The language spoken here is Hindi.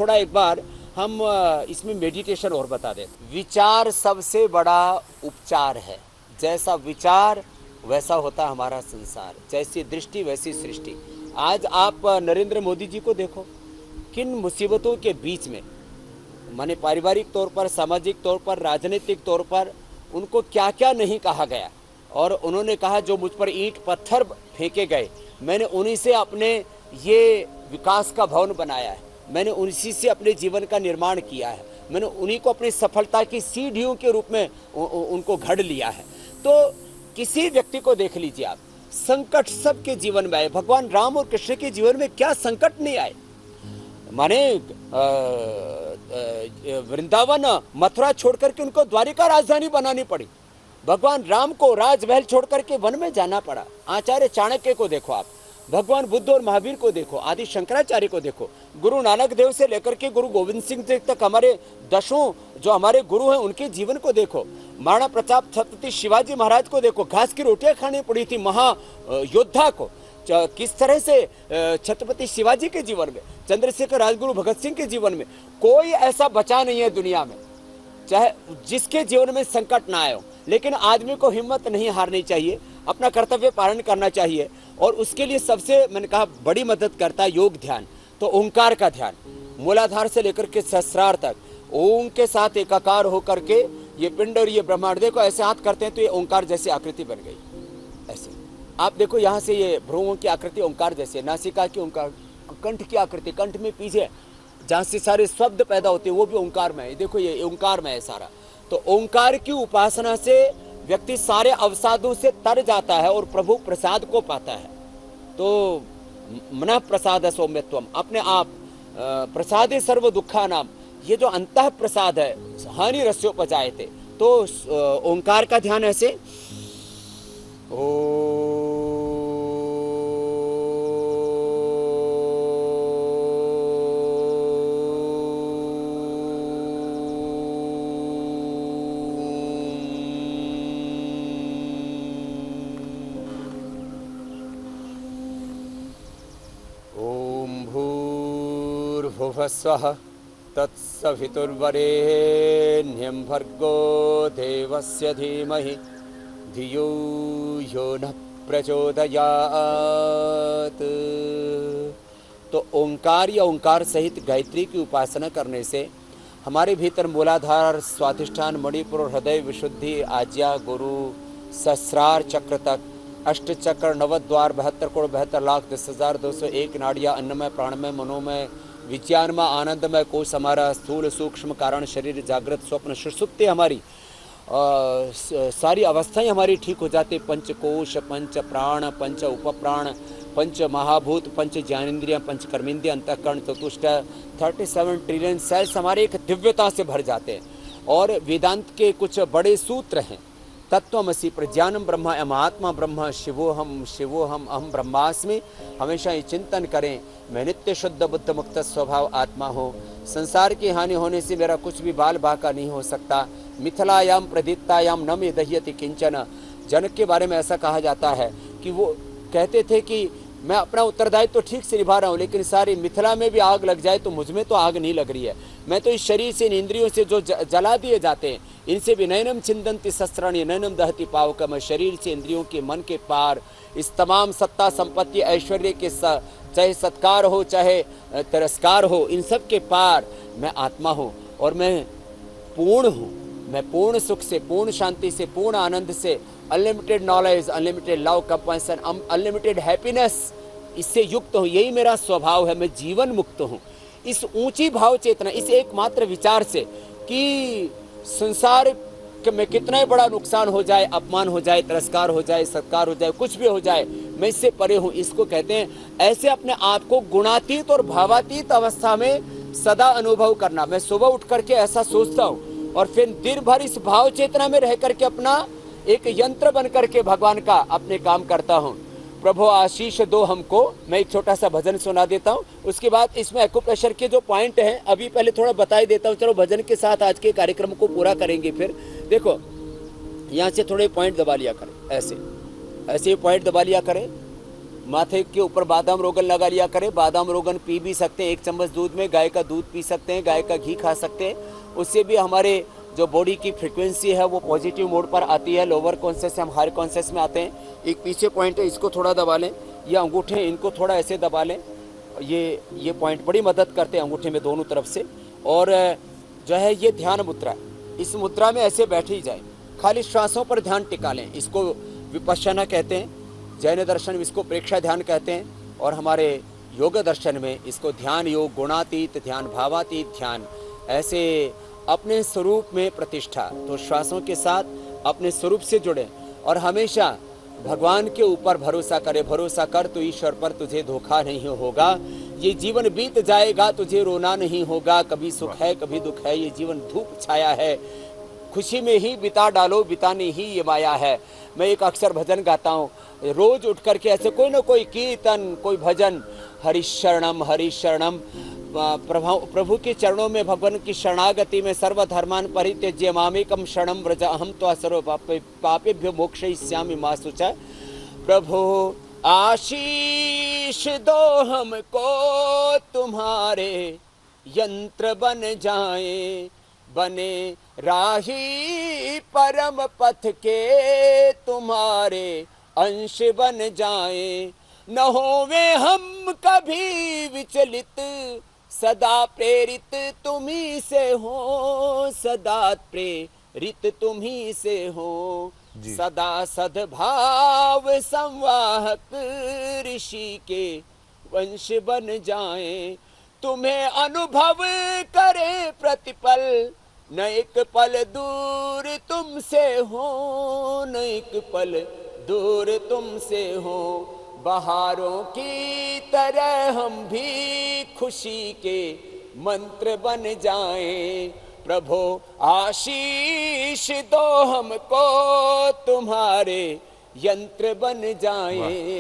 थोड़ा एक बार हम इसमें मेडिटेशन और बता दें। विचार सबसे बड़ा उपचार है। जैसा विचार वैसा होता हमारा संसार, जैसी दृष्टि वैसी सृष्टि। आज आप नरेंद्र मोदी जी को देखो, किन मुसीबतों के बीच में, माने पारिवारिक तौर पर, सामाजिक तौर पर, राजनीतिक तौर पर उनको क्या क्या नहीं कहा गया। और उन्होंने कहा जो मुझ पर ईंट पत्थर फेंके गए, मैंने उन्हीं से अपने ये विकास का भवन बनाया है, मैंने उन्हीं से अपने जीवन का निर्माण किया है, मैंने उन्हीं को अपनी सफलता की सीढ़ियों के रूप में उनको घड़ लिया है। तो किसी व्यक्ति को देख लीजिए आप, संकट सबके जीवन में आए। भगवान राम और कृष्ण के जीवन में क्या संकट नहीं आए। माने वृंदावन मथुरा छोड़ करके उनको द्वारिका राजधानी बनानी पड़ी। भगवान राम को राजमहल छोड़ करके वन में जाना पड़ा। आचार्य चाणक्य को देखो आप, भगवान बुद्ध और महावीर को देखो, आदि शंकराचार्य को देखो, गुरु नानक देव से लेकर के गुरु गोविंद सिंह जी तक हमारे दसों जो हमारे गुरु हैं उनके जीवन को देखो। महाराणा प्रताप छत्रपति शिवाजी महाराज को देखो, घास की रोटियां खानी पड़ी थी महा योद्धा को। किस तरह से छत्रपति शिवाजी के जीवन में, चंद्रशेखर राजगुरु भगत सिंह के जीवन में कोई ऐसा बचा नहीं है दुनिया में चाहे जिसके जीवन में संकट ना आए हो। लेकिन आदमी को हिम्मत नहीं हारनी चाहिए, अपना कर्तव्य पालन करना चाहिए। और उसके लिए सबसे मैंने कहा बड़ी मदद करता है योग ध्यान। तो ओंकार का ध्यान, मूलाधार से लेकर के सहस्रार तक ओम के साथ एकाकार होकर के ये पिंड और ये ब्रह्मांड देखो ऐसे हाथ करते हैं तो ये ओंकार जैसी आकृति बन गई। ऐसे आप देखो यहाँ से ये भ्रूओं की आकृति ओंकार जैसे, नासिका की ओंकार, कंठ की आकृति, कंठ में पीछे जहाँ से सारे शब्द पैदा होते हैं वो भी ओंकार में है। देखो ये ओंकार में है सारा। तो ओंकार की उपासना से व्यक्ति सारे अवसादों से तर जाता है और प्रभु प्रसाद को पाता है। तो मन प्रसाद सौम्यत्वम, अपने आप प्रसादे सर्व दुखा नाम, ये जो अंतः प्रसाद है हानि रस्योपजायते। तो ओंकार का ध्यान ऐसे भूर्भुवस्वः तत्सवितुर्वरेण्यं भर्गो देवस्य धीमहि धियो यो न प्रचोदयात्। तो ओंकार या ओंकार सहित गायत्री की उपासना करने से हमारे भीतर मूलाधार, स्वाधिष्ठान, मणिपुर, हृदय विशुद्धि, आज्ञा, गुरु, सहस्रार चक्र तक, अष्ट चक्र, नवद्वार, 72 करोड़ 72 लाख 10,201 नाड़ियाँ, अन्नमय, प्राणमय, मनोमय, विज्ञानमय, आनंदमय कोश हमारा, स्थूल सूक्ष्म कारण शरीर, जागृत स्वप्न सुषुप्ति हमारी सारी अवस्थाएं हमारी ठीक हो जाती। पंचकोश, पंच प्राण, पंच उपप्राण, पंच महाभूत, पंच ज्ञानेन्द्रियाँ, पंच कर्मेंद्रिय, अंतःकरण, चतुष्ट 37 ट्रिलियन सेल्स हमारे एक दिव्यता से भर जाते हैं। और वेदांत के कुछ बड़े सूत्र हैं, तत्वमसि, प्रज्ञानम ब्रह्म, अहमात्मा ब्रह्म, शिवोहम अहम ब्रह्मास्मि। हमेशा ये चिंतन करें, मैं नित्य शुद्ध बुद्ध मुक्त स्वभाव आत्मा हूँ। संसार की हानि होने से मेरा कुछ भी बाल बाका नहीं हो सकता। मिथिलायाम प्रदीप्तायाम न मे दह्यति किंचन। जनक के बारे में ऐसा कहा जाता है कि वो कहते थे कि मैं अपना उत्तरदायित्व तो ठीक से निभा रहा हूँ, लेकिन सारी मिथिला में भी आग लग जाए तो मुझमें तो आग नहीं लग रही है। मैं तो इस शरीर से, इन इंद्रियों से जो जला दिए जाते हैं, इनसे भी नैनम छिंदंती शस्त्राणि नैनम दहती पावकम। शरीर से, इंद्रियों के, मन के पार इस तमाम सत्ता, संपत्ति, ऐश्वर्य के चाहे सत्कार हो चाहे तिरस्कार हो, इन सब के पार मैं आत्मा हूँ और मैं पूर्ण हूँ। मैं पूर्ण सुख से, पूर्ण शांति से, पूर्ण आनंद से, unlimited knowledge, unlimited love, compassion, unlimited happiness, इससे युक्त हूँ। यही मेरा स्वभाव है, मैं जीवन मुक्त हूँ। इस ऊंची भाव चेतना, इस एकमात्र विचार से कि संसार में कितना ही बड़ा नुकसान हो जाए, अपमान हो जाए, तिरस्कार हो जाए, सत्कार हो जाए, कुछ भी हो जाए, मैं इससे परे हूँ। इसको कहते हैं ऐसे अपने आप को गुणातीत और भावातीत अवस्था में सदा अनुभव करना। मैं सुबह उठ करके ऐसा सोचता हूँ और फिर दिन भर इस भाव चेतना में रह करके अपना एक यंत्र बन करके भगवान का अपने काम करता हूँ। प्रभु आशीष दो हमको। मैं एक छोटा सा भजन सुना देता हूँ, उसके बाद इसमें एक्यूप्रेशर के जो पॉइंट हैं अभी पहले थोड़ा बताई देता हूँ। चलो भजन के साथ आज के कार्यक्रम को पूरा करेंगे। फिर देखो यहाँ से थोड़े पॉइंट दबा लिया करें, ऐसे ऐसे पॉइंट दबा लिया करें। माथे के ऊपर बादाम रोगन लगा लिया करें। बादाम रोगन पी भी सकते हैं 1 चम्मच दूध में, गाय का दूध पी सकते हैं, गाय का घी खा सकते हैं। उससे भी हमारे जो बॉडी की फ्रीक्वेंसी है वो पॉजिटिव मोड पर आती है। लोअर कॉन्शियस से हम हायर कॉन्शियस में आते हैं। एक पीछे पॉइंट है, इसको थोड़ा दबा लें, ये अंगूठे इनको थोड़ा ऐसे दबा लें। ये पॉइंट बड़ी मदद करते हैं अंगूठे में दोनों तरफ से। और जो है ये ध्यान मुद्रा, इस मुद्रा में ऐसे बैठ ही जाए, खाली श्वासों पर ध्यान टिका लें। इसको विपश्यना कहते हैं, जैन दर्शन में इसको प्रेक्षा ध्यान कहते हैं, और हमारे योग दर्शन में इसको ध्यान योग, गुणातीत ध्यान, भावातीत ध्यान, ऐसे अपने स्वरूप में प्रतिष्ठा। तो श्वासों के साथ अपने स्वरूप से जुड़े और हमेशा भगवान के ऊपर भरोसा करे। भरोसा कर तो ईश्वर पर, तुझे धोखा नहीं होगा। ये जीवन बीत जाएगा, तुझे रोना नहीं होगा। कभी सुख है कभी दुख है, ये जीवन धूप छाया है, खुशी में ही बिता डालो, बितानी ही ये माया है। मैं एक अक्सर भजन गाता हूँ, रोज उठ करके ऐसे कोई ना कोई कीर्तन, कोई भजन, हरिशरणम हरिशरणम, प्रभु के चरणों में, भगवान की शरणागति में, सर्वधर्मान परित्यज्य मामेकम शरणम व्रज अहम त्वा सर्व पापेभ्यो मोक्षयिष्यामि मा शुचः। प्रभु आशीष दो हमको, तुम्हारे यंत्र बन जाए, बने राही परम पथ के, तुम्हारे अंश बन जाए। न होवे हम कभी विचलित, सदा प्रेरित तुम्ही से हो, सदा प्रेरित तुम्ही से हो। सदा सद्भाव संवाहक ऋषि के वंश बन जाएं, तुम्हें अनुभव करे प्रतिपल, न एक पल दूर तुमसे हो, न एक पल दूर तुमसे हो। बहारों की तरह हम भी खुशी के मंत्र बन जाएं। प्रभु आशीष दो हमको, तुम्हारे यंत्र बन जाएं।